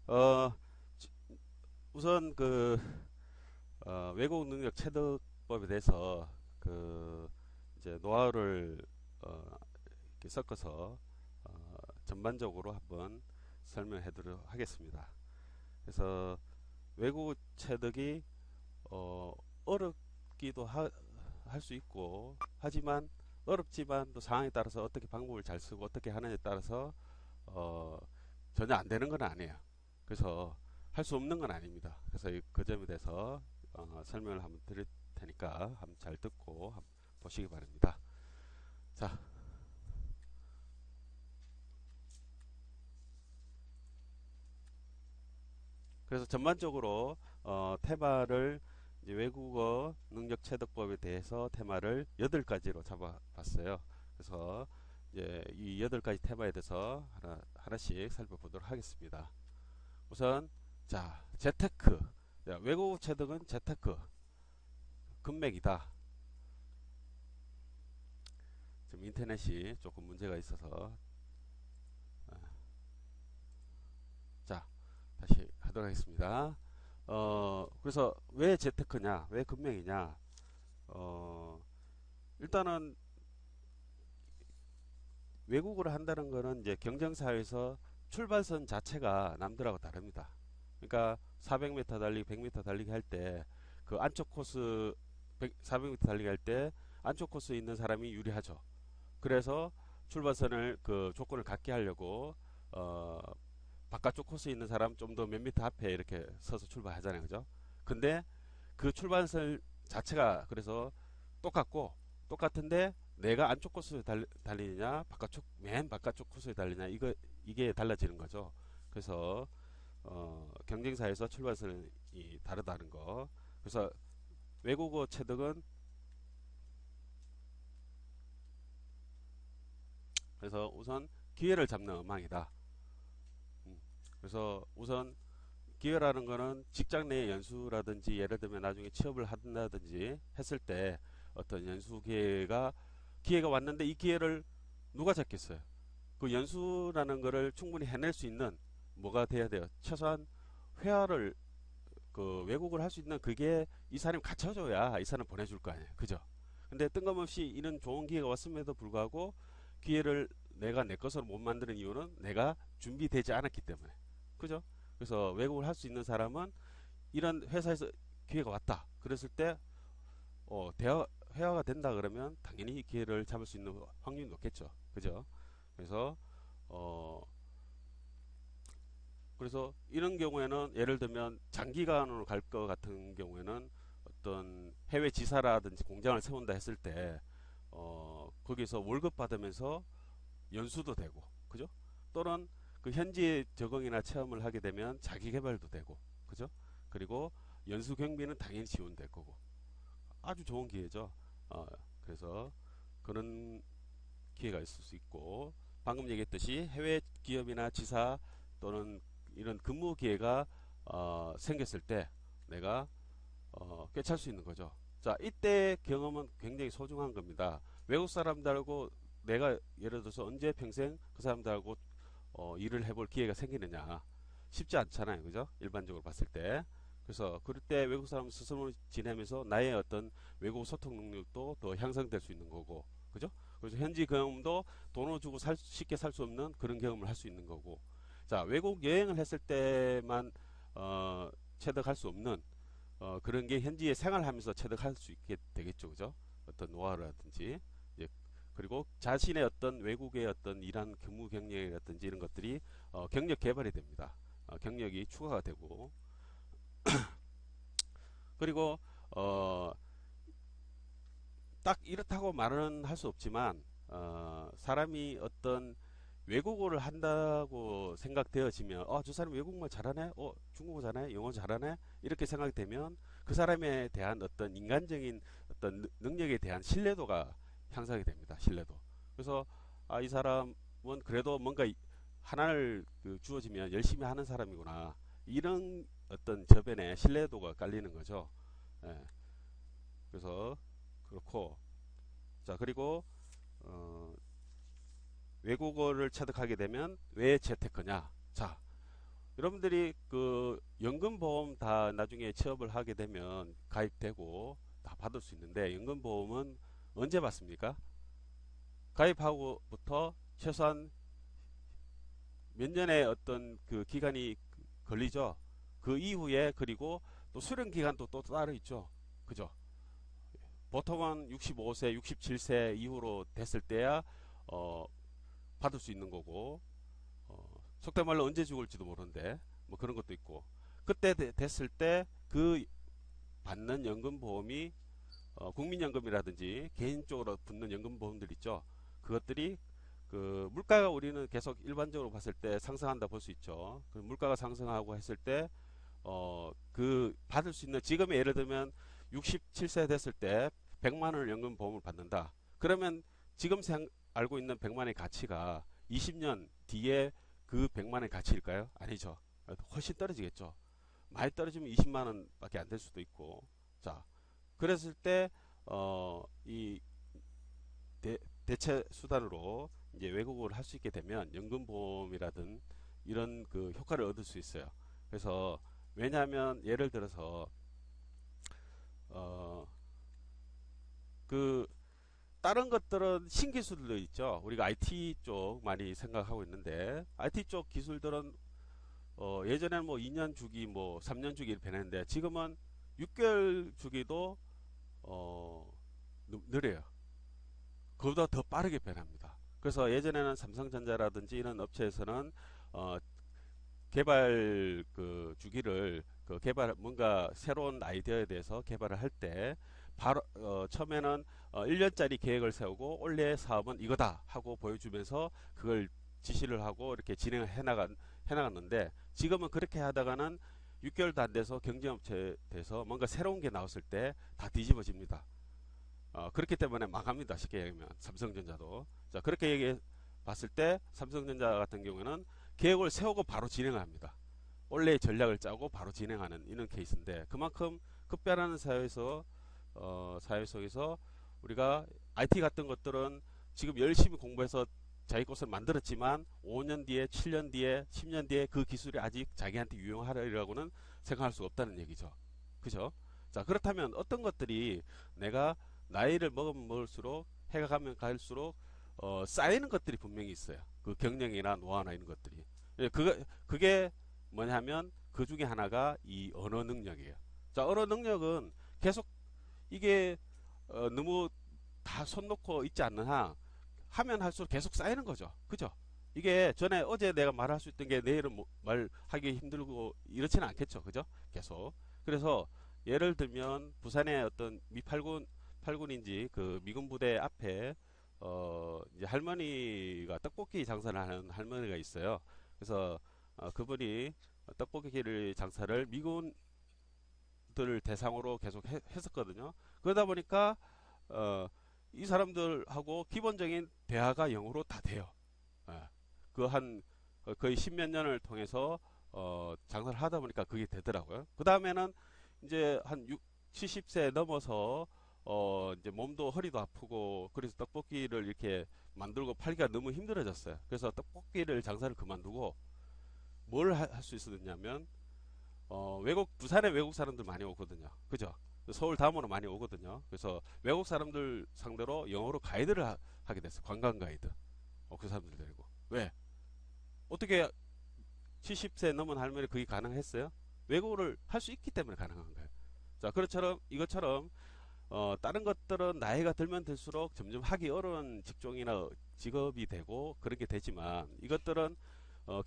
어, 우선 외국 능력 체득법에 대해서 그 이제 노하우를 이렇게 섞어서 전반적으로 한번 설명해 드리도록 하겠습니다. 그래서 외국 체득이 어렵기도 할 수 있고, 하지만 어렵지만 또 상황에 따라서 어떻게 방법을 잘 쓰고 어떻게 하느냐에 따라서 어, 전혀 안 되는 건 아니에요. 그래서 할 수 없는 건 아닙니다. 그래서 그 점에 대해서 설명을 한번 드릴 테니까 한번 잘 듣고 한번 보시기 바랍니다. 자, 그래서 전반적으로 테마를 이제 외국어 능력 체득법에 대해서 테마를 8가지로 잡아봤어요. 그래서 이제 이 8가지 테마에 대해서 하나씩 살펴보도록 하겠습니다. 우선 자, 재테크. 자, 외국어 체득은 재테크, 금맥이다. 지금 인터넷이 조금 문제가 있어서 자, 다시 하도록 하겠습니다. 그래서 왜 재테크냐, 왜 금맥이냐? 어, 일단은 외국어를 한다는 거는 이제 경쟁사회에서 출발선 자체가 남들하고 다릅니다. 그러니까 400m 달리기, 100m 달리기 할 때 그 안쪽 코스 400m 달리기 할 때 안쪽 코스에 있는 사람이 유리하죠. 그래서 출발선을 그 조건을 갖게 하려고 어, 바깥쪽 코스에 있는 사람 좀 더 몇 미터 앞에 이렇게 서서 출발하잖아요. 그죠? 근데 그 출발선 자체가 그래서 똑같고 똑같은데 내가 안쪽 코스에 달리느냐 바깥쪽 맨 바깥쪽 코스에 달리냐 이게 달라지는 거죠. 그래서 경쟁사에서 출발선이 다르다는 거. 그래서 외국어 체득은 그래서 우선 기회를 잡는 음악이다. 음, 그래서 우선 기회라는 거는 직장 내 연수라든지 예를 들면 나중에 취업을 한다든지 했을 때 어떤 연수 기회가 왔는데 이 기회를 누가 잡겠어요? 그 연수라는 거를 충분히 해낼 수 있는 뭐가 돼야 돼요? 최소한 회화를 그 왜곡을 할 수 있는 그게 이 사람이 갖춰줘야 이 사람 보내줄 거 아니에요. 그죠? 근데 뜬금없이 이런 좋은 기회가 왔음에도 불구하고 기회를 내가 내 것으로 못 만드는 이유는 내가 준비되지 않았기 때문에. 그죠? 그래서 왜곡을 할 수 있는 사람은 이런 회사에서 기회가 왔다. 그랬을 때 회화가 된다 그러면 당연히 기회를 잡을 수 있는 확률이 높겠죠. 그죠? 그래서 어 그래서 이런 경우에는 예를 들면 장기간으로 갈 것 같은 경우에는 어떤 해외 지사라든지 공장을 세운다 했을 때 거기서 월급 받으면서 연수도 되고 그죠? 또는 그 현지에 적응이나 체험을 하게 되면 자기 개발도 되고 그죠? 그리고 연수 경비는 당연히 지원될 거고 아주 좋은 기회죠. 그래서 그런 기회가 있을 수 있고 방금 얘기했듯이 해외 기업이나 지사 또는 이런 근무 기회가 생겼을 때 내가 꿰찰 수 있는 거죠. 자, 이때 경험은 굉장히 소중한 겁니다. 외국 사람들하고 내가 예를 들어서 언제 평생 그 사람들하고 일을 해볼 기회가 생기느냐 쉽지 않잖아요, 그죠? 일반적으로 봤을 때. 그래서 그럴 때 외국 사람 스스로 지내면서 나의 어떤 외국 소통 능력도 더 향상될 수 있는 거고, 그죠? 그래서 현지 경험도 돈을 주고 쉽게 살 수 없는 그런 경험을 할 수 있는 거고. 자, 외국 여행을 했을 때만 체득할 수 없는 그런 게 현지에 생활하면서 체득할 수 있게 되겠죠, 그죠? 어떤 노하우라든지 예, 그리고 자신의 어떤 외국의 어떤 일한 근무 경력이라든지 이런 것들이 경력 개발이 됩니다. 경력이 추가가 되고 그리고 어, 딱 이렇다고 말은 할 수 없지만 사람이 어떤 외국어를 한다고 생각되어지면 저 사람 외국말 잘하네, 중국어 잘하네, 영어 잘하네 이렇게 생각되면 그 사람에 대한 어떤 인간적인 어떤 능력에 대한 신뢰도가 향상이 됩니다. 신뢰도. 그래서 이 사람은 그래도 뭔가 하나를 주어지면 열심히 하는 사람이구나 이런 어떤 저변에 신뢰도가 깔리는 거죠. 예, 그래서 그렇고 자 그리고 외국어를 체득하게 되면 왜 재테크냐? 자, 여러분들이 그 연금보험 다 나중에 취업을 하게 되면 가입되고 다 받을 수 있는데, 연금보험은 언제 받습니까? 가입하고부터 최소한 몇 년의 어떤 그 기간이 걸리죠. 그 이후에, 그리고 또 수령 기간도 또 따로 있죠. 그죠? 보통은 65세, 67세 이후로 됐을 때야 어, 받을 수 있는 거고, 속된 말로 언제 죽을지도 모르는데 뭐 그런 것도 있고, 그때 됐을 때 그 받는 연금보험이 국민연금이라든지 개인적으로 붙는 연금보험들 있죠. 그것들이 그 물가가 우리는 계속 일반적으로 봤을 때 상승한다 볼 수 있죠. 그 물가가 상승하고 했을 때 그 받을 수 있는, 지금 예를 들면 67세 됐을 때 100만 원을 연금보험을 받는다. 그러면 지금 알고 있는 100만 원의 가치가 20년 뒤에 그 100만 원의 가치일까요? 아니죠. 훨씬 떨어지겠죠. 많이 떨어지면 20만 원밖에 안 될 수도 있고. 자, 그랬을 때 이 대체 수단으로 이제 외국을 할 수 있게 되면 연금보험이라든 이런 그 효과를 얻을 수 있어요. 그래서 왜냐하면 예를 들어서 어, 그 다른 것들은 신기술도 있죠. 우리가 IT 쪽 많이 생각하고 있는데, IT 쪽 기술들은 예전에는 뭐 2년 주기, 뭐 3년 주기 이렇게 변했는데, 지금은 6개월 주기도 느려요. 그보다 더 빠르게 변합니다. 그래서 예전에는 삼성전자라든지 이런 업체에서는 어, 개발 그 주기를, 그 개발 뭔가 새로운 아이디어에 대해서 개발을 할 때 바로 처음에는 1년짜리 계획을 세우고 올해 사업은 이거다 하고 보여주면서 그걸 지시를 하고 이렇게 진행을 해나갔는데, 지금은 그렇게 하다가는 6개월도 안 돼서 경쟁업체에 대해서 뭔가 새로운 게 나왔을 때 다 뒤집어집니다. 그렇기 때문에 망합니다. 쉽게 얘기하면 삼성전자도. 자, 그렇게 얘기해 봤을 때 삼성전자 같은 경우에는 계획을 세우고 바로 진행을 합니다. 원래의 전략을 짜고 바로 진행하는 이런 케이스인데, 그만큼 급변하는 사회 속에서 우리가 IT 같은 것들은 지금 열심히 공부해서 자기 것을 만들었지만 5년 뒤에, 7년 뒤에, 10년 뒤에 그 기술이 아직 자기한테 유용하리라고는 생각할 수 없다는 얘기죠. 그죠? 자, 그렇다면 어떤 것들이 내가 나이를 먹으면 먹을수록, 해가 가면 갈수록 쌓이는 것들이 분명히 있어요. 그 경력이나 노하우나 이런 것들이. 그게 뭐냐면 그 중에 하나가 이 언어 능력이에요. 자, 언어 능력은 계속 이게 너무 다 손 놓고 있지 않는 한 하면 할수록 계속 쌓이는 거죠. 그죠? 이게 전에 어제 내가 말할 수 있던 게 내일은 말하기 힘들고 이렇지는 않겠죠. 그죠? 계속. 그래서 예를 들면 부산의 어떤 팔군인지 그 미군 부대 앞에 이제 할머니가 떡볶이 장사를 하는 할머니가 있어요. 그래서 그분이 떡볶이를 장사를 미군들을 대상으로 계속 했었거든요. 그러다 보니까 어, 이 사람들하고 기본적인 대화가 영어로 다 돼요. 예. 그한 거의 십몇 년을 통해서 장사를 하다 보니까 그게 되더라고요. 그 다음에는 이제 한 70세 넘어서 이제 몸도 허리도 아프고 그래서 떡볶이를 이렇게 만들고 팔기가 너무 힘들어졌어요. 그래서 떡볶이를 장사를 그만두고 뭘 할 수 있었냐면 부산에 외국 사람들 많이 오거든요. 그죠? 서울 다음으로 많이 오거든요. 그래서 외국 사람들 상대로 영어로 가이드를 하게 됐어요. 관광 가이드. 그 사람들 데리고. 왜? 어떻게 70세 넘은 할머니 그게 가능했어요? 외국어를 할 수 있기 때문에 가능한 거예요. 자, 이것처럼 다른 것들은 나이가 들면 들수록 점점 하기 어려운 직종이나 직업이 되고 그런 게 되지만, 이것들은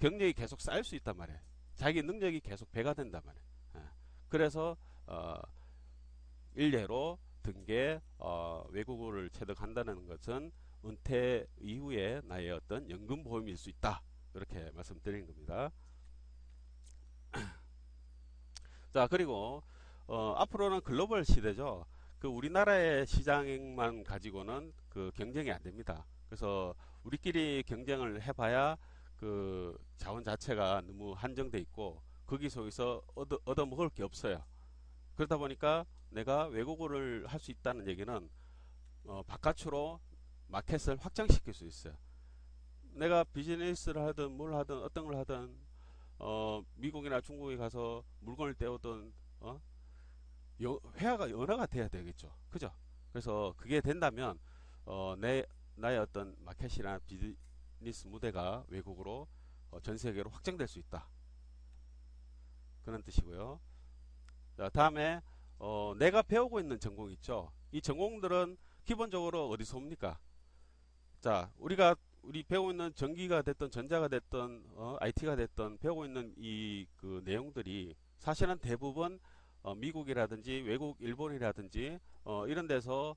경력이 계속 쌓일 수 있단 말이에요. 자기 능력이 계속 배가 된단 말이에요. 예. 그래서 일례로 등계 외국어를 체득한다는 것은 은퇴 이후에 나의 어떤 연금보험일 수 있다. 이렇게 말씀드린 겁니다. 자, 그리고 앞으로는 글로벌 시대죠. 그 우리나라의 시장만 가지고는 그 경쟁이 안 됩니다. 그래서 우리끼리 경쟁을 해봐야 그 자원 자체가 너무 한정돼 있고 거기 속에서 얻어 먹을 게 없어요. 그러다 보니까 내가 외국어를 할 수 있다는 얘기는 바깥으로 마켓을 확장시킬 수 있어요. 내가 비즈니스를 하든 뭘 하든 어떤 걸 하든 미국이나 중국에 가서 물건을 떼오던 회화가 언어가 돼야 되겠죠. 그죠? 그래서 그게 된다면 나의 어떤 마켓이나 비즈니스 무대가 외국으로 전 세계로 확장될 수 있다. 그런 뜻이고요. 자, 다음에 내가 배우고 있는 전공 있죠. 이 전공들은 기본적으로 어디서 옵니까? 자, 우리 배우고 있는 전기가 됐던 전자가 됐던 IT가 됐던 배우고 있는 이 그 내용들이 사실은 대부분 미국이라든지 외국 일본이라든지 이런 데서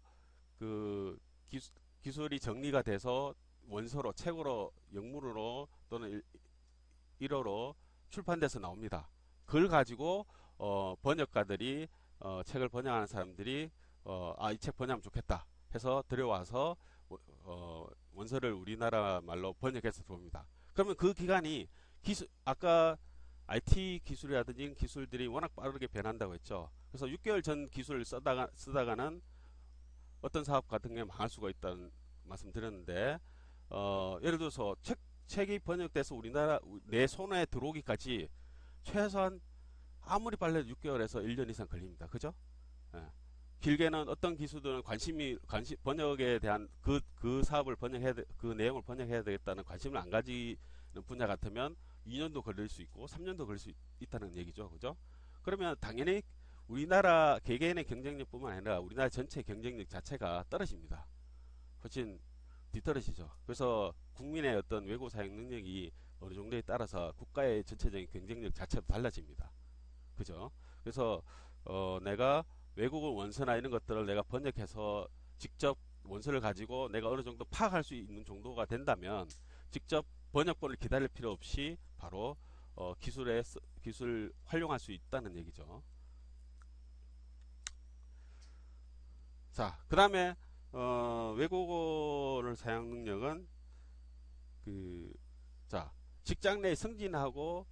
그 기술이 정리가 돼서 원서로 책으로 영문으로 또는 일어로 출판돼서 나옵니다. 그걸 가지고 번역가들이 책을 번역하는 사람들이 이 책 번역하면 좋겠다 해서 들여와서 원서를 우리나라 말로 번역해서 들어옵니다. 그러면 그 기간이 아까 IT 기술이라든지 이런 기술들이 워낙 빠르게 변한다고 했죠. 그래서 6개월 전 기술을 쓰다가는 어떤 사업 같은 게 망할 수가 있다는 말씀 드렸는데 예를 들어서 책이 번역돼서 우리나라 내 손에 들어오기까지 최소한 아무리 빨라도 6개월에서 1년 이상 걸립니다. 그죠? 예. 길게는 어떤 기술들은 번역에 대한 그 사업을 그 내용을 번역해야 되겠다는 관심을 안 가지는 분야 같으면 2년도 걸릴 수 있고 3년도 걸릴 수 있다는 얘기죠. 그죠? 그러면 당연히 우리나라 개개인의 경쟁력뿐만 아니라 우리나라 전체 경쟁력 자체가 떨어집니다. 훨씬 뒤떨어지죠. 그래서 국민의 어떤 외국 사용 능력이 어느 정도에 따라서 국가의 전체적인 경쟁력 자체도 달라집니다. 그죠? 그래서 내가 외국어 원서나 이런 것들을 내가 번역해서 직접 원서를 가지고 내가 어느 정도 파악할 수 있는 정도가 된다면 직접 번역본을 기다릴 필요 없이 바로 기술 활용할 수 있다는 얘기죠. 자, 그 다음에 외국어를 사용 능력은 자, 직장 내 승진하고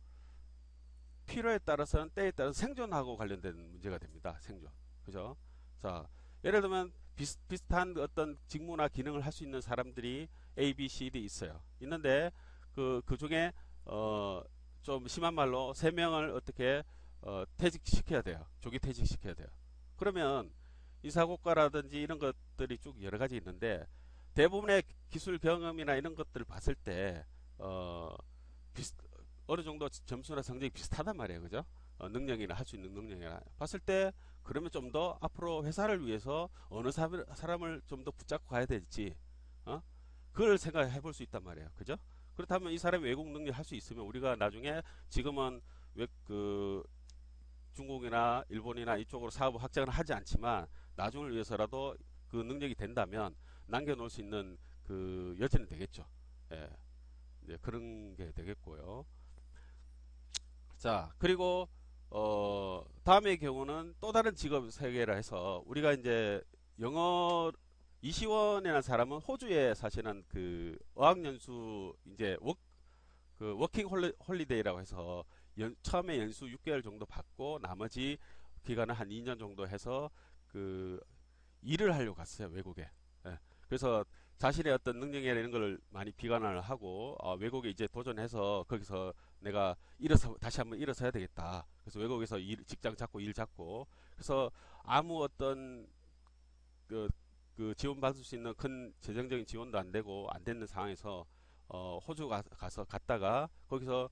필요에 따라서는 때에 따라서 생존하고 관련된 문제가 됩니다. 생존. 그죠? 자, 예를 들면 비슷한 어떤 직무나 기능을 할 수 있는 사람들이 A, B, C, D 있어요. 있는데 그 중에 좀 심한 말로 3명을 어떻게 퇴직시켜야 돼요. 조기 퇴직시켜야 돼요. 그러면 이사고과라든지 이런 것들이 쭉 여러 가지 있는데 대부분의 기술 경험이나 이런 것들을 봤을 때 어느 정도 점수나 성적이 비슷하단 말이에요. 그죠? 능력이나 할 수 있는 능력이나 봤을 때 그러면 좀 더 앞으로 회사를 위해서 어느 사람을 좀 더 붙잡고 가야 될지 그걸 생각해 볼 수 있단 말이에요. 그죠? 그렇다면 이 사람이 외국 능력 할 수 있으면 우리가 나중에 지금은 중국이나 일본이나 이쪽으로 사업을 확장을 하지 않지만 나중을 위해서라도 그 능력이 된다면 남겨놓을 수 있는 그 여지는 되겠죠. 예. 이제 그런 게 되겠고요. 자, 그리고 다음의 경우는 또 다른 직업 세계라 해서 우리가 이제 영어 이시원이라는 사람은 호주에 사실은 그 어학연수 이제 워킹 홀리데이라고 해서 처음에 연수 6개월 정도 받고 나머지 기간은 한 2년 정도 해서 그 일을 하려고 갔어요. 외국에. 예. 그래서 자신의 어떤 능력이나 이런 걸 많이 비관을 하고 외국에 이제 도전해서 거기서 내가 다시 한번 일어서야 되겠다. 그래서 외국에서 직장 잡고 일 잡고 그래서 아무 어떤 그 지원받을 수 있는 큰 재정적인 지원도 안 되고 안 되는 상황에서 호주 갔다가 거기서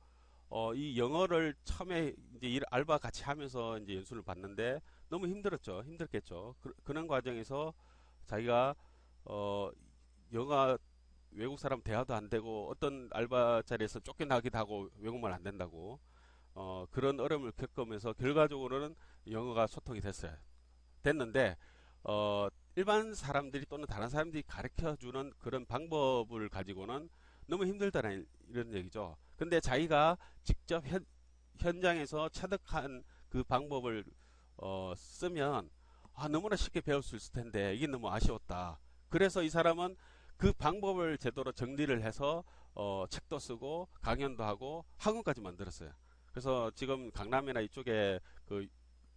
이 영어를 처음에 이제 알바 같이 하면서 이제 연수를 받는데 너무 힘들겠죠. 그런 과정에서 자기가 영어 외국 사람 대화도 안 되고 어떤 알바 자리에서 쫓겨나기도 하고 외국말 안 된다고 그런 어려움을 겪으면서 결과적으로는 영어가 소통이 됐는데 일반 사람들이 또는 다른 사람들이 가르쳐 주는 그런 방법을 가지고는 너무 힘들다는 이런 얘기죠. 근데 자기가 직접 현장에서 체득한 그 방법을 쓰면 너무나 쉽게 배울 수 있을 텐데 이게 너무 아쉬웠다. 그래서 이 사람은 그 방법을 제대로 정리를 해서 책도 쓰고 강연도 하고 학원까지 만들었어요. 그래서 지금 강남이나 이쪽에 그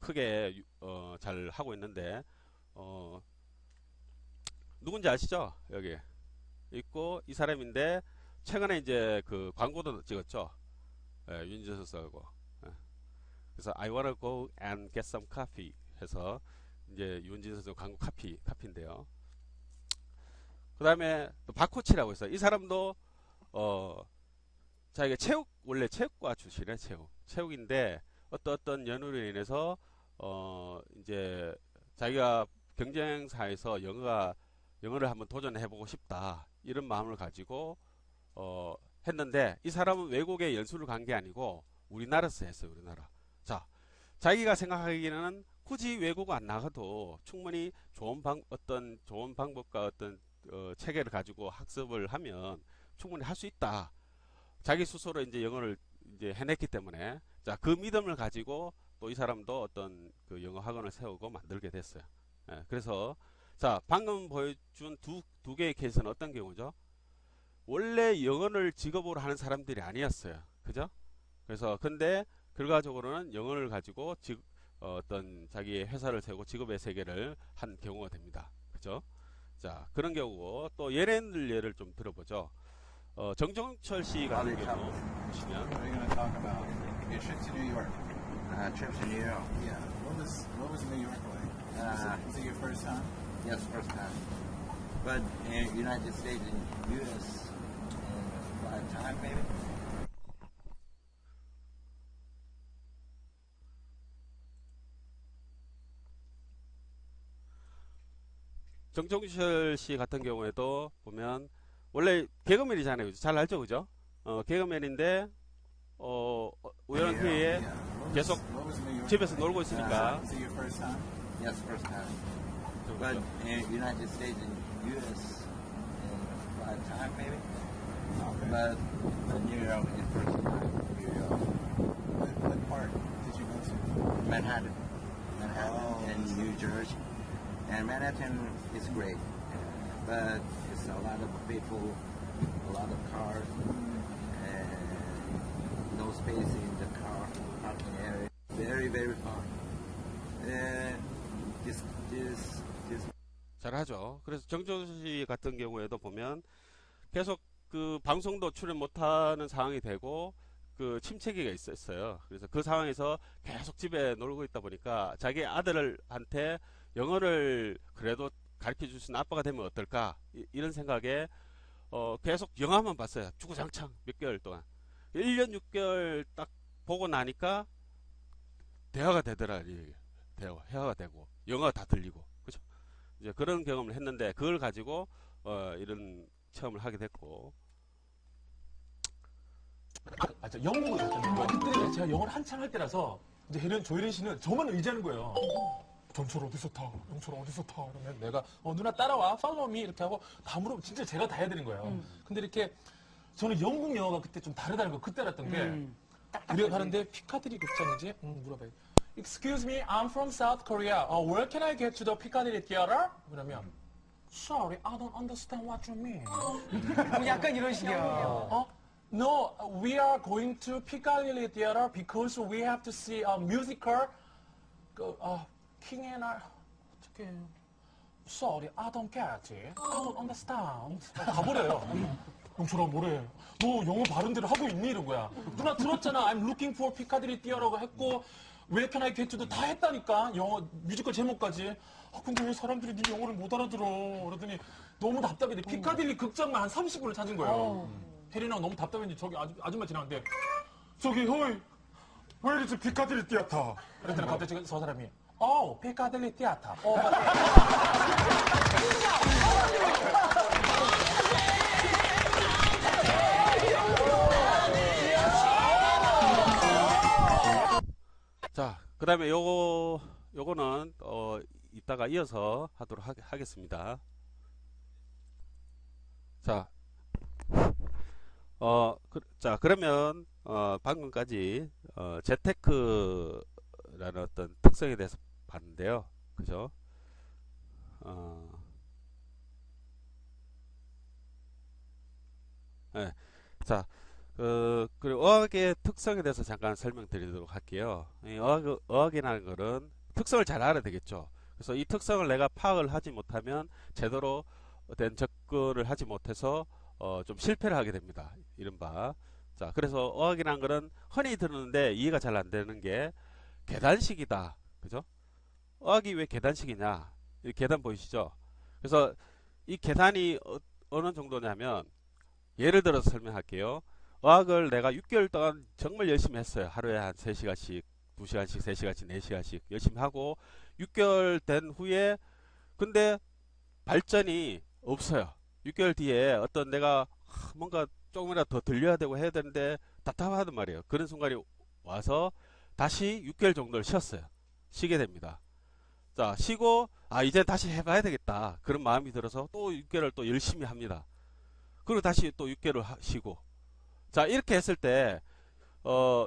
크게 잘 하고 있는데 누군지 아시죠? 여기 있고 이 사람인데 최근에 이제 그 광고도 찍었죠. 윤진서 선수하고. 예. 그래서 I wanna go and get some coffee 해서 이제 윤진서 선수 광고 카피인데요. 그 다음에 또 박코치라고 있어요. 이 사람도 자기가 원래 체육과 출신이에요. 체육인데 어떤 연유로 인해서 이제 자기가 경쟁사에서 영어를 한번 도전해보고 싶다 이런 마음을 가지고 했는데, 이 사람은 외국에 연수를 간 게 아니고 우리나라에서 했어요. 우리나라. 자, 자기가 생각하기에는 굳이 외국 안 나가도 충분히 좋은 방법과 어떤 체계를 가지고 학습을 하면 충분히 할 수 있다. 자기 스스로 이제 영어를 이제 해냈기 때문에, 자, 그 믿음을 가지고 또 이 사람도 어떤 그 영어 학원을 세우고 만들게 됐어요. 예, 그래서 자, 방금 보여준 두 개의 케이스는 어떤 경우죠? 원래 영어를 직업으로 하는 사람들이 아니었어요. 그죠? 그래서 근데 결과적으로는 영어를 가지고 어떤 자기의 회사를 세우고 직업의 세계를 한 경우가 됩니다. 그죠? 자, 그런 경우고, 또 예를 좀 들어보죠. 정종철 씨 같은 경우 보시면, What are you going to talk about? Your trip to New York. Trips in New York. Yeah. What was New York like? Was it your first time? Yes, first time. But in United States and U.S. 5 times maybe. 정종철 씨 같은 경우에도 보면 원래 개그맨이잖아요. 잘 알죠, 그죠? 개그맨인데 우연한 기회에 계속 What was New York 집에서 like? 놀고 있으니까. Was it your first time? Yes, first time. But in United States and U.S. 5 times maybe. Okay. But New York is first time. New York. What part did you go to? Manhattan. Manhattan Oh. and New Jersey. And Manhattan is great. But it's a lot of people, a lot of cars, and no space in the car parking area. Very, very far. And this 잘하죠. 그래서 정종철 씨 같은 경우에도 보면 계속 그 방송도 출연 못하는 상황이 되고 그 침체기가 있었어요. 그래서 그 상황에서 계속 집에 놀고 있다 보니까 자기 아들한테 영어를 그래도 가르쳐 줄 수 있는 아빠가 되면 어떨까, 이런 생각에 계속 영화만 봤어요. 주구장창 몇 개월 동안. 1년 6개월 딱 보고 나니까 대화가 되더라. 대화가 되고 영어가 다 들리고, 그죠? 이제 그런 경험을 했는데, 그걸 가지고 이런 체험을 하게 됐고. 저 영국을 갔거든요. 그때 제가 영어를 한창 할 때라서 이제 조혜린 씨는 저만 의지하는 거예요. 전철 어디서 타? 영철 어디서 타? 그러면 내가 누나 따라와, follow me 이렇게 하고 다 물어보면 진짜 제가 다 해야 되는 거예요. 근데 이렇게 저는 영국 영어가 그때 좀 다르다는 거 그때 알았던 게, 우리가 가는데 피카디리 극장이지? 물어봐요. Excuse me, I'm from South Korea. Where can I get to the Piccadilly Theater? 그러면 Sorry, I don't understand what you mean. 약간 이런 식이야. No, we are going to Piccadilly Theater because we have to see a musical. King and I. 어떻게? Sorry, I don't get it. I don't understand. 가버려요. 영철아 뭐래? 너 영어 바른 대로 하고 있니? 이런 거야. 누나 들었잖아. I'm looking for Piccadilly Theater라고 했고 Where can I get to? 다 했다니까. 영어 뮤지컬 제목까지. 근데 왜 사람들이 네 영어를 못 알아들어? 그러더니 너무 답답해. 피카딜리 극장만 한 30분을 찾은 거예요. 혜린아 너무 답답했는지 저기 아줌마 지나는데 저기 허이 왜 이렇게 피카딜리 띠아타? 그랬더니 갑자기 저 사람이 피카딜리 띠아타. 자, 그 다음에 요거는 이따가 이어서 하도록 하겠습니다. 자, 그러면 방금까지 재테크라는 어떤 특성에 대해서 봤는데요, 그죠? 네. 자, 그리고 어학의 특성에 대해서 잠깐 설명드리도록 할게요. 이 어학이라는 것은 특성을 잘 알아야 되겠죠. 그래서 이 특성을 내가 파악을 하지 못하면 제대로 된 접근을 하지 못해서 좀 실패를 하게 됩니다. 이른바 자, 그래서 어학이라는 거는 흔히 듣는데 이해가 잘 안 되는 게 계단식이다. 그죠? 어학이 왜 계단식이냐? 이 계단 보이시죠? 그래서 이 계단이 어느 정도냐면 예를 들어서 설명할게요. 어학을 내가 6개월 동안 정말 열심히 했어요. 하루에 한 3시간씩, 2시간씩, 3시간씩, 4시간씩 열심히 하고 6개월 된 후에 근데 발전이 없어요. 6개월 뒤에 어떤 내가 뭔가 조금이라도 더 들려야 되고 해야 되는데 답답하단 말이에요. 그런 순간이 와서 다시 6개월 정도를 쉬었어요. 쉬게 됩니다. 자, 쉬고 이제 다시 해봐야 되겠다. 그런 마음이 들어서 또 6개월을 또 열심히 합니다. 그리고 다시 또 6개월 쉬고. 자, 이렇게 했을 때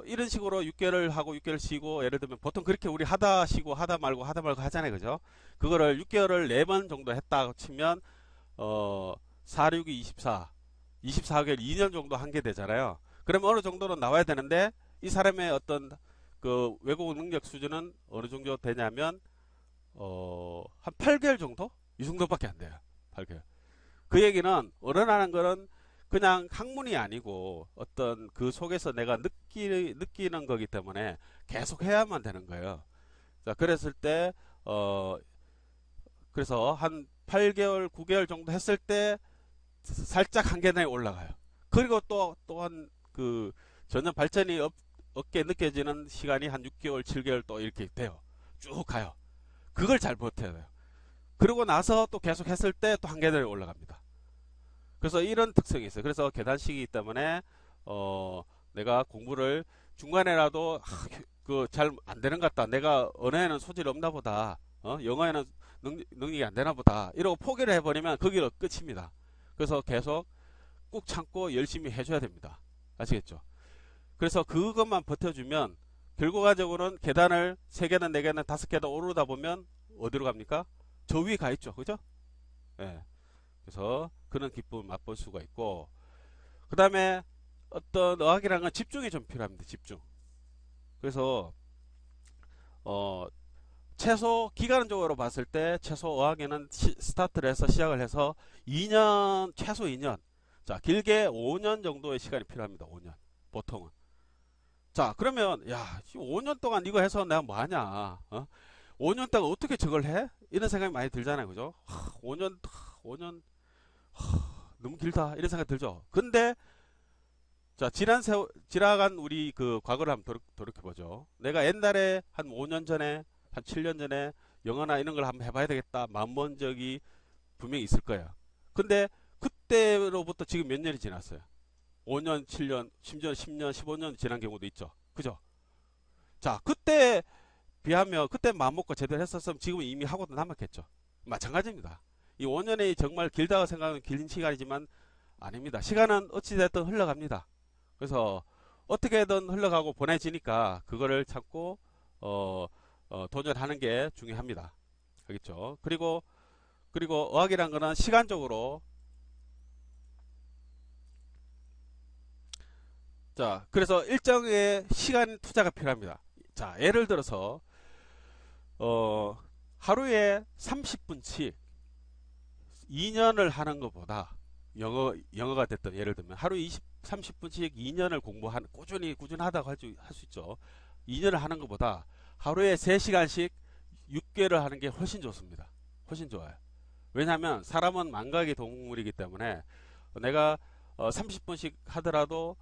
이런 식으로 6개월을 하고 6개월 쉬고 예를 들면 보통 그렇게 우리 하다 쉬고 하다 말고 하잖아요. 그죠? 그거를 6개월을 4번 정도 했다고 치면 4, 6이 24, 24개월 2년 정도 한 게 되잖아요. 그러면 어느 정도는 나와야 되는데 이 사람의 어떤 그 외국어 능력 수준은 어느 정도 되냐면 한 8개월 정도? 이 정도밖에 안 돼요. 8개월. 그 얘기는 어른하는 거는 그냥 학문이 아니고 어떤 그 속에서 내가 느끼는 거기 때문에 계속 해야만 되는 거예요. 자, 그랬을 때 그래서 한 8개월, 9개월 정도 했을 때 살짝 한 계단이 올라가요. 그리고 또한 그 전혀 발전이 없게 느껴지는 시간이 한 6개월, 7개월 또 이렇게 돼요. 쭉 가요. 그걸 잘 버텨야 돼요. 그러고 나서 또 계속 했을 때 또 한 계단이 올라갑니다. 그래서 이런 특성이 있어요. 그래서 계단식이기 때문에 내가 공부를 중간에라도 그 잘 안 되는 것 같다. 내가 언어에는 소질이 없나 보다. 영어에는 능력이 안 되나 보다. 이러고 포기를 해버리면 거기로 끝입니다. 그래서 계속 꾹 참고 열심히 해줘야 됩니다. 아시겠죠? 그래서 그것만 버텨주면 결과적으로는 계단을 3계단, 4계단, 5계단 오르다 보면 어디로 갑니까? 저 위에 가 있죠. 그죠? 예. 그래서 그런 기쁨을 맛볼 수가 있고 그 다음에 어떤 어학이라는 건 집중이 좀 필요합니다. 집중. 그래서 최소 기간적으로 봤을 때 최소 어학에는 스타트를 해서 시작을 해서 2년 최소 2년 자 길게 5년 정도의 시간이 필요합니다. 5년 보통은. 자 그러면 야 5년 동안 이거 해서 내가 뭐하냐 5년 동안 어떻게 저걸 해? 이런 생각이 많이 들잖아요. 그죠? 5년 너무 길다 이런 생각 들죠. 근데 자 지나간 우리 그 과거를 한번 돌이켜보죠. 내가 옛날에 한 5년 전에 한 7년 전에 영어나 이런 걸 한번 해봐야 되겠다 마음먹은 적이 분명히 있을 거예요. 근데 그때로부터 지금 몇 년이 지났어요. 5년, 7년, 심지어 10년, 15년 지난 경우도 있죠. 그죠? 자, 그때 비하면 그때 마음먹고 제대로 했었으면 지금 이미 하고도 남았겠죠. 마찬가지입니다. 이 5년이 정말 길다고 생각하면 긴 시간이지만 아닙니다. 시간은 어찌됐든 흘러갑니다. 그래서 어떻게든 흘러가고 보내지니까 그거를 참고 도전하는 게 중요합니다. 알겠죠? 그리고 어학이란 거는 시간적으로 자, 그래서 일정의 시간 투자가 필요합니다. 자, 예를 들어서 하루에 30분씩 2년을 하는 것보다 영어가 됐던 예를 들면 하루에 30분씩 2년을 꾸준하다고 할 수 있죠. 2년을 하는 것보다 하루에 3시간씩 6개월을 하는 게 훨씬 좋습니다. 훨씬 좋아요. 왜냐하면 사람은 망각의 동물이기 때문에 내가 30분씩 하더라도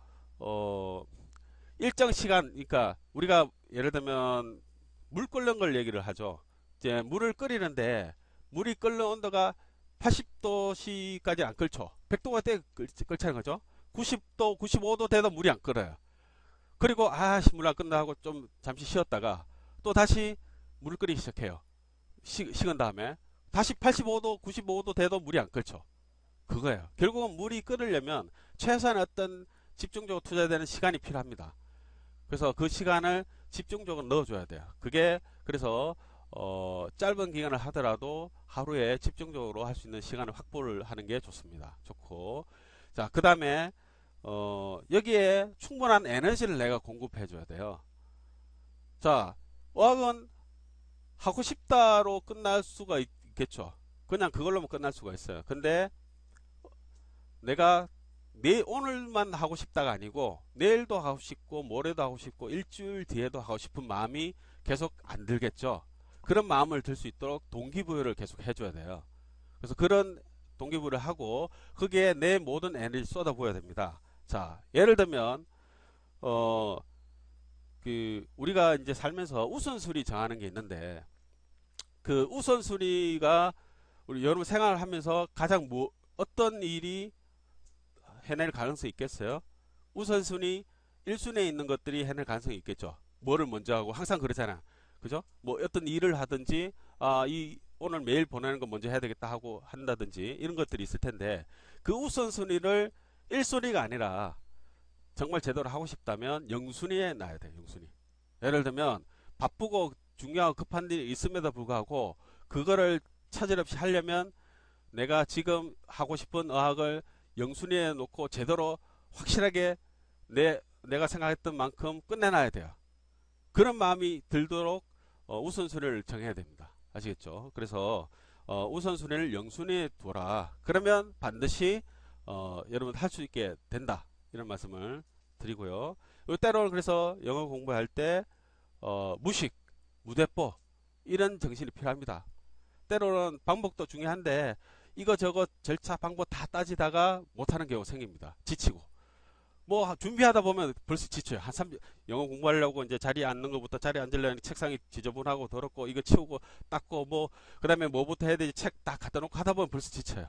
일정 시간 그러니까 우리가 예를 들면 물 끓는 걸 얘기를 하죠. 이제 물을 끓이는데 물이 끓는 온도가 80도씨까지 안 끓죠. 100도가 돼 끓자는 거죠. 90도, 95도 돼도 물이 안 끓어요. 그리고 물 안 끓나 하고 좀 잠시 쉬었다가 또 다시 물을 끓이기 시작해요. 식은 다음에 다시 85도, 95도 돼도 물이 안 끓죠. 그거예요. 결국은 물이 끓으려면 최소한 어떤 집중적으로 투자되는 시간이 필요합니다. 그래서 그 시간을 집중적으로 넣어줘야 돼요. 그게 그래서 짧은 기간을 하더라도 하루에 집중적으로 할 수 있는 시간을 확보를 하는 게 좋습니다. 좋고 자 그 다음에 여기에 충분한 에너지를 내가 공급해 줘야 돼요. 자 어학은 하고 싶다로 끝날 수가 있겠죠. 그냥 그걸로만 끝날 수가 있어요. 근데 내가 오늘만 하고 싶다가 아니고 내일도 하고 싶고 모레도 하고 싶고 일주일 뒤에도 하고 싶은 마음이 계속 안 들겠죠. 그런 마음을 들 수 있도록 동기부여를 계속 해줘야 돼요. 그래서 그런 동기부여를 하고 거기에 내 모든 에너지를 쏟아부어야 됩니다. 자, 예를 들면 우리가 이제 살면서 우선순위 정하는 게 있는데 그 우선순위가 우리 여러분 생활을 하면서 가장 어떤 일이 해낼 가능성이 있겠어요? 우선순위 1순위에 있는 것들이 해낼 가능성이 있겠죠. 뭐를 먼저 하고 항상 그러잖아. 그죠? 뭐 어떤 일을 하든지 오늘 메일 보내는 거 먼저 해야 되겠다 하고 한다든지 이런 것들이 있을 텐데 그 우선순위를 1순위가 아니라 정말 제대로 하고 싶다면 0순위에 놔야 돼요. 0순위. 예를 들면 바쁘고 중요하고 급한 일이 있음에도 불구하고 그거를 차질 없이 하려면 내가 지금 하고 싶은 의학을 0순위에 놓고 제대로 확실하게 내가 생각했던 만큼 끝내놔야 돼요. 그런 마음이 들도록 우선순위를 정해야 됩니다. 아시겠죠? 그래서 우선순위를 0순위에 두라. 그러면 반드시 여러분 할 수 있게 된다. 이런 말씀을 드리고요. 때로는 그래서 영어 공부할 때 무식, 무대뽀 이런 정신이 필요합니다. 때로는 방법도 중요한데 이거저거 절차 방법 다 따지다가 못하는 경우가 생깁니다. 지치고 뭐 준비하다 보면 벌써 지쳐요. 영어 공부하려고 이제 자리에 앉는 것부터 자리에 앉으려니 책상이 지저분하고 더럽고 이거 치우고 닦고 뭐 그 다음에 뭐부터 해야 되지 책 다 갖다 놓고 하다 보면 벌써 지쳐요.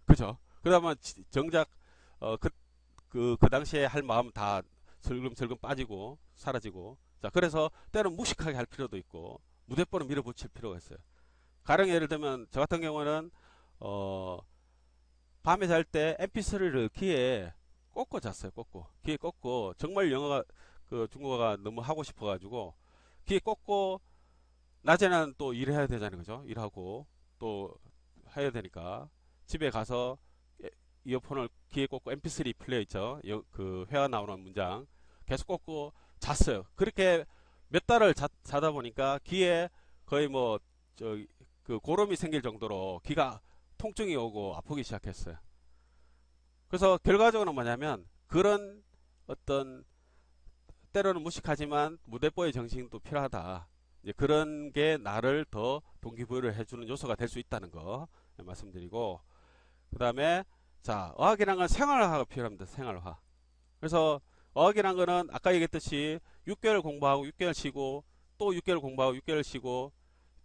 그죠? 그 다음에 정작 그 당시에 할 마음 다 슬금슬금 빠지고 사라지고. 자, 그래서 때로는 무식하게 할 필요도 있고 무대뽀는 밀어붙일 필요가 있어요. 가령 예를 들면 저 같은 경우는 밤에 잘 때 mp3를 귀에 꽂고 잤어요. 귀에 꽂고 정말 영어가 중국어가 너무 하고 싶어 가지고 귀에 꽂고 낮에는 또 일해야 되잖아요. 그죠? 일하고 또 해야 되니까 집에 가서 이어폰을 귀에 꽂고 mp3 플레이어 있죠. 그 회화 나오는 문장 계속 꽂고 잤어요. 그렇게 몇 달을 자다 보니까 귀에 거의 그 고름이 생길 정도로 귀가 통증이 오고 아프기 시작했어요. 그래서 결과적으로 뭐냐면 그런 어떤 때로는 무식하지만 무대뽀의 정신도 필요하다. 이제 그런 게 나를 더 동기부여를 해주는 요소가 될 수 있다는 거 말씀드리고, 그 다음에 자, 어학이란 건 생활화가 필요합니다. 생활화. 그래서 어학이란 거는 아까 얘기했듯이 6개월 공부하고 6개월 쉬고 또 6개월 공부하고 6개월 쉬고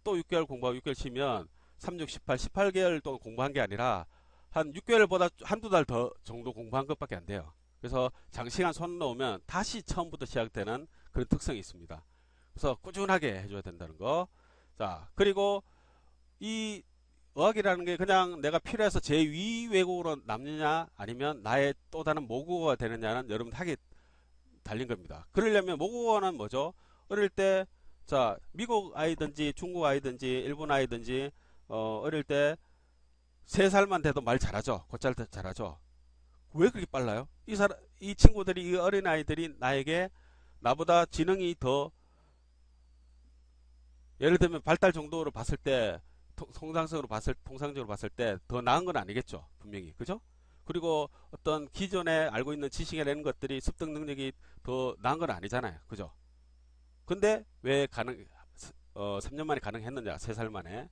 또 6개월 공부하고 6개월 쉬면 3, 6, 18, 18개월 동안 공부한 게 아니라 한 6개월보다 한두 달 더 정도 공부한 것밖에 안 돼요. 그래서 장시간 손 놓으면 다시 처음부터 시작되는 그런 특성이 있습니다. 그래서 꾸준하게 해줘야 된다는 거. 자, 그리고 이 어학이라는 게 그냥 내가 필요해서 제2 외국어로 남느냐 아니면 나의 또 다른 모국어가 되느냐는 여러분 학에 달린 겁니다. 그러려면 모국어는 뭐죠? 어릴 때 자, 미국 아이든지 중국 아이든지 일본 아이든지 어릴 때 3살만 돼도 말 잘하죠. 곧잘 잘하죠. 왜 그렇게 빨라요? 이 친구들이, 이 어린 아이들이 나보다 지능이 더, 예를 들면 발달 정도로 봤을 때, 통상적으로 봤을 때 더 나은 건 아니겠죠. 분명히. 그죠? 그리고 어떤 기존에 알고 있는 지식이라는 것들이 습득 능력이 더 나은 건 아니잖아요. 그죠? 근데 왜 3년 만에 가능했느냐? 3살 만에.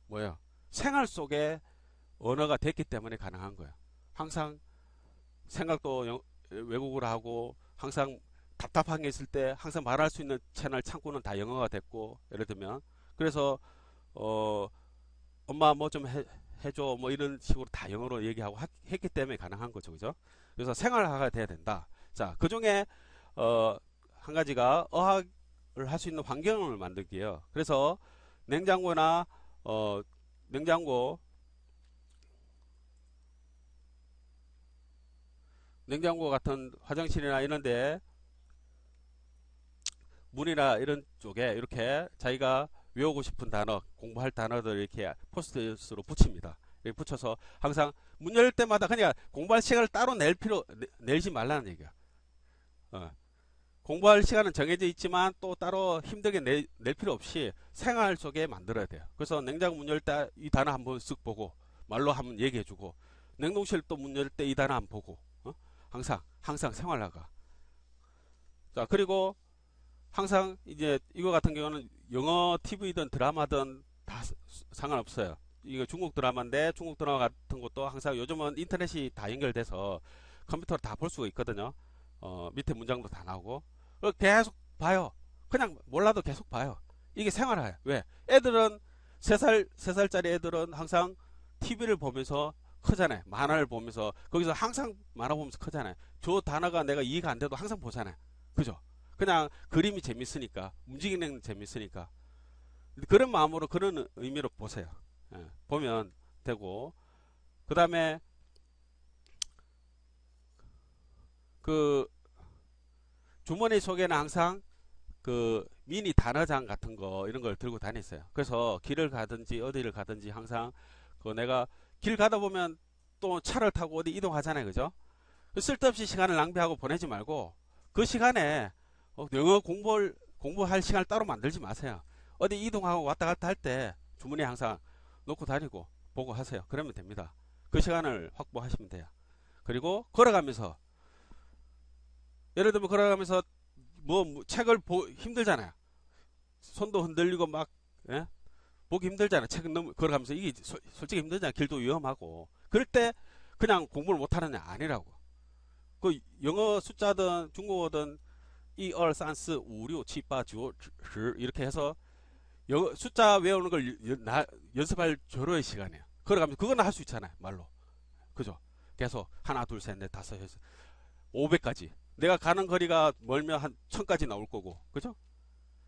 뭐예요? 생활 속에 언어가 됐기 때문에 가능한 거예요. 항상 생각도 외국어로 하고 항상 답답한 게 있을 때 항상 말할 수 있는 채널 창구는 다 영어가 됐고, 예를 들면 그래서 엄마 뭐 좀 해줘 뭐 이런 식으로 다 영어로 얘기하고 했기 때문에 가능한 거죠. 그죠? 그래서 생활화가 돼야 된다. 자, 그 중에 한 가지가 어학을 할 수 있는 환경을 만들기예요. 그래서 냉장고 같은 화장실이나 이런데 문이나 이런 쪽에 이렇게 자기가 외우고 싶은 단어, 공부할 단어들 이렇게 포스트잇으로 붙입니다. 이렇게 붙여서 항상 문 열 때마다 그냥 공부할 시간을 따로 내지 말라는 얘기야. 공부할 시간은 정해져 있지만 또 따로 힘들게 낼 필요 없이 생활 속에 만들어야 돼요. 그래서 냉장고 문 열 때 이 단어 한번 쓱 보고 말로 한번 얘기해주고, 냉동실 또 문 열 때 이 단어 한번 보고, 항상 생활화가. 자, 그리고 항상 이제 이거 같은 경우는 영어 TV든 드라마든 다 상관없어요. 이거 중국 드라마인데 중국 드라마 같은 것도 항상 요즘은 인터넷이 다 연결돼서 컴퓨터로 다 볼 수가 있거든요. 밑에 문장도 다 나오고. 계속 봐요. 그냥 몰라도 계속 봐요. 이게 생활화예요. 왜? 애들은 3살짜리 애들은 항상 TV를 보면서 크잖아요. 만화를 보면서 거기서 항상 만화 보면서 크잖아요. 저 단어가 내가 이해가 안 돼도 항상 보잖아요. 그죠? 그냥 그림이 재밌으니까, 움직이는 재밌으니까. 그런 마음으로, 그런 의미로 보세요. 예, 보면 되고. 그 다음에 그 주머니 속에는 항상 그 미니 단어장 같은 거 이런 걸 들고 다녔어요. 그래서 길을 가든지 어디를 가든지 항상 그 내가 길 가다 보면 또 차를 타고 어디 이동하잖아요. 그죠? 쓸데없이 시간을 낭비하고 보내지 말고 그 시간에 영어 공부할 시간을 따로 만들지 마세요. 어디 이동하고 왔다 갔다 할 때 주머니에 항상 놓고 다니고 보고 하세요. 그러면 됩니다. 그 시간을 확보하시면 돼요. 그리고 걸어가면서 예를 들면 걸어가면서 책을 힘들잖아요. 손도 흔들리고 막 예? 보기 힘들잖아요. 책은 너무 걸어가면서 이게 솔직히 힘들잖아요. 길도 위험하고. 그럴 때 그냥 공부를 못하는 애 아니라고. 그 영어 숫자든 중국어든 1, 2, 3, 4, 5, 6, 7, 8, 9, 10 이렇게 해서 영어 숫자 외우는 걸 연습할 절호의 시간이에요. 걸어가면서 그거는 할 수 있잖아요. 말로. 그죠? 계속 하나 둘 셋 넷 다섯 여섯 500까지. 내가 가는 거리가 멀면 한 1000까지 나올 거고. 그죠?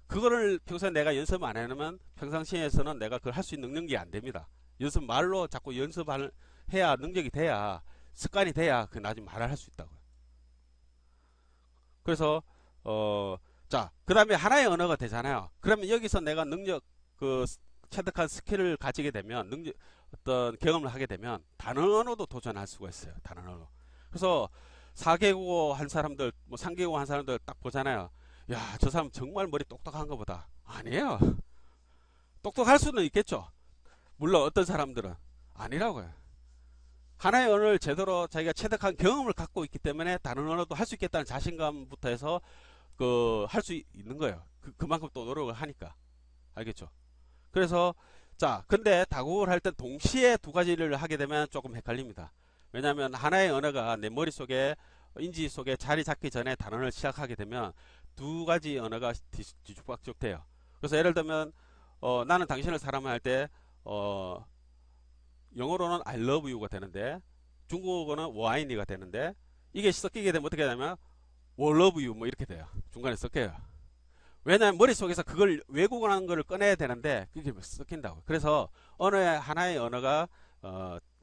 그거를 평소에 내가 연습 안 해놓으면 평상시에서는 내가 그걸 할 수 있는 능력이 안 됩니다. 말로 자꾸 연습을 해야 능력이 돼야 습관이 돼야 그 나중에 말을 할 수 있다고요. 그래서 자, 그 다음에 하나의 언어가 되잖아요. 그러면 여기서 내가 체득한 스킬을 가지게 되면 어떤 경험을 하게 되면 다른 언어도 도전할 수가 있어요. 다른 언어. 그래서 4개국어 한 사람들, 3개국어 한 사람들 딱 보잖아요. 야, 저 사람 정말 머리 똑똑한 것보다. 아니에요. 똑똑할 수는 있겠죠. 물론 어떤 사람들은 아니라고요. 하나의 언어를 제대로 자기가 체득한 경험을 갖고 있기 때문에 다른 언어도 할 수 있겠다는 자신감부터 해서 할 수 있는 거예요. 그만큼 또 노력을 하니까. 알겠죠? 그래서 자, 근데 다국어를 할 때 동시에 두 가지를 하게 되면 조금 헷갈립니다. 왜냐하면 하나의 언어가 내 머릿속에 인지 속에 자리 잡기 전에 단어를 시작하게 되면 두 가지 언어가 뒤죽박죽 돼요. 그래서 예를 들면 나는 당신을 사랑할 때 영어로는 I love you가 되는데 중국어는 我爱你가 되는데 이게 섞이게 되면 어떻게 되냐면 我 love you 뭐 이렇게 돼요. 중간에 섞여요. 왜냐하면 머릿속에서 그걸 외국어라는 걸 꺼내야 되는데 그게 섞인다고. 그래서 하나의 언어가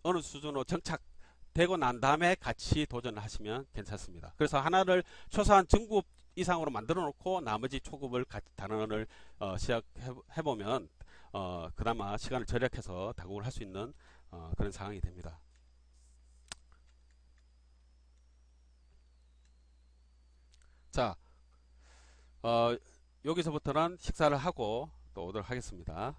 어느 수준으로 정착되고 난 다음에 같이 도전하시면 괜찮습니다. 그래서 하나를 최소한 중급 이상으로 만들어 놓고 나머지 초급을 다른 언어를 시작해보면 그나마 시간을 절약해서 다국어를 할 수 있는 그런 상황이 됩니다. 자, 여기서부터는 식사를 하고 또 오도록 하겠습니다.